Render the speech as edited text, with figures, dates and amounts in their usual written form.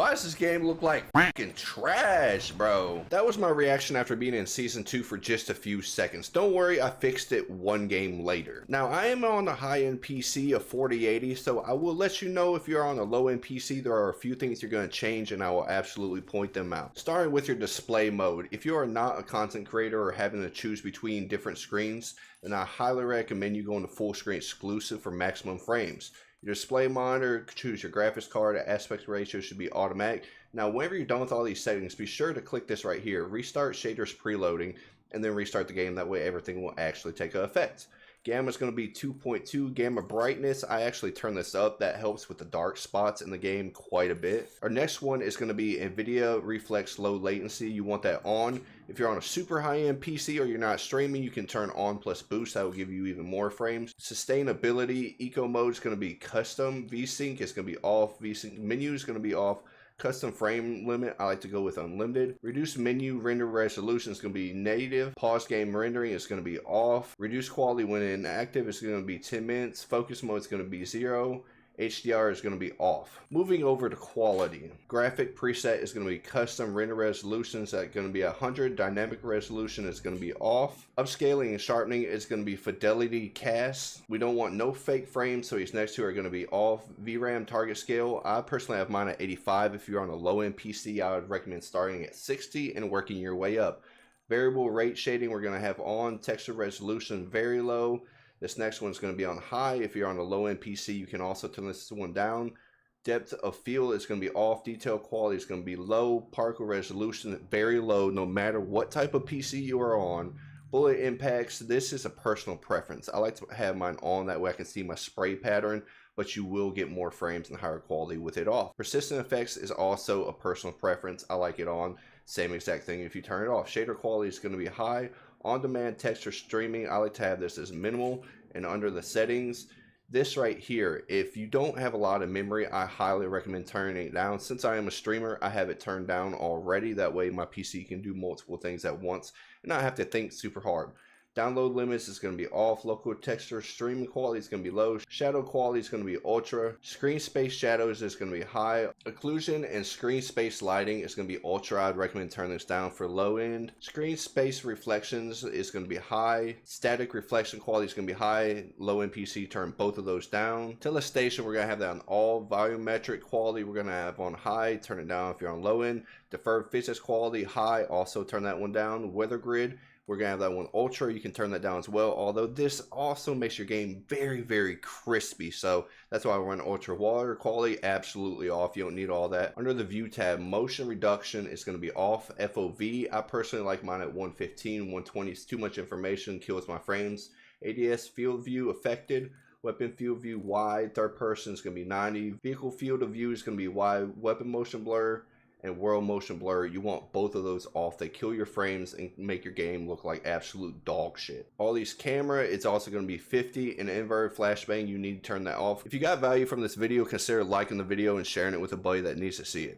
Why does this game look like freaking trash, bro? That was my reaction after being in Season 2 for just a few seconds. Don't worry, I fixed it one game later. Now, I am on a high-end PC of 4080, so I will let you know if you're on a low-end PC, there are a few things you're going to change, and I will absolutely point them out. Starting with your display mode. If you are not a content creator or having to choose between different screens, then I highly recommend you going to full screen exclusive for maximum frames. Your display monitor, choose your graphics card, aspect ratio should be automatic. Now, whenever you're done with all these settings, be sure to click this right here, restart shaders preloading, and then restart the game. That way everything will actually take effect. Gamma is going to be 2.2. Gamma brightness, I actually turn this up. That helps with the dark spots in the game quite a bit. Our next one is going to be NVIDIA Reflex Low Latency. You want that on. If you're on a super high-end PC or you're not streaming, you can turn on plus boost. That will give you even more frames. Sustainability, eco mode is going to be custom. VSync is going to be off. VSync menu is going to be off. Custom frame limit, I like to go with unlimited. Reduce menu render resolution is going to be native. Pause game rendering is going to be off. Reduce quality when inactive is going to be 10 minutes. Focus mode is going to be 0. HDR is going to be off. Moving over to quality. Graphic preset is going to be custom. Render resolution is going to be 100. Dynamic resolution is going to be off. Upscaling and sharpening is going to be fidelity cast. We don't want no fake frames, so these next two are going to be off. VRAM target scale, I personally have mine at 85. If you're on a low-end PC, I would recommend starting at 60 and working your way up. Variable rate shading we're going to have on. Texture resolution very low. This next one is going to be on high. If you're on a low-end PC, you can also turn this one down. Depth of field is going to be off. Detail quality is going to be low. Particle resolution very low, no matter what type of PC you are on. Bullet impacts, this is a personal preference. I like to have mine on, that way I can see my spray pattern, but you will get more frames and higher quality with it off. Persistent effects is also a personal preference. I like it on. Same exact thing if you turn it off. Shader quality is going to be high. On-demand texture streaming, I like to have this as minimal. And under the settings, this right here, if you don't have a lot of memory, I highly recommend turning it down. Since I am a streamer, I have it turned down already. That way my PC can do multiple things at once and not have to think super hard. Download limits is going to be off. Local texture streaming quality is going to be low. Shadow quality is going to be ultra. Screen space shadows is going to be high. Occlusion and screen space lighting is going to be ultra. I'd recommend turning this down for low end. Screen space reflections is going to be high. Static reflection quality is going to be high. Low end PC, turn both of those down. Telestation, we're going to have that on all. Volumetric quality, we're going to have on high. Turn it down if you're on low end. Deferred physics quality, high. Also turn that one down. Weather grid, we're going to have that one ultra. You can turn that down as well. Although this also makes your game very, very crispy. So that's why I run ultra. Water quality, absolutely off. You don't need all that. Under the view tab, motion reduction is going to be off. FOV, I personally like mine at 115. 120 is too much information, kills my frames. ADS field view affected. Weapon field view wide. Third person is going to be 90. Vehicle field of view is going to be wide. Weapon motion blur and world motion blur, you want both of those off. They kill your frames and make your game look like absolute dog shit. All these camera, it's also going to be 50. And inverted flashbang, you need to turn that off. If you got value from this video, consider liking the video and sharing it with a buddy that needs to see it.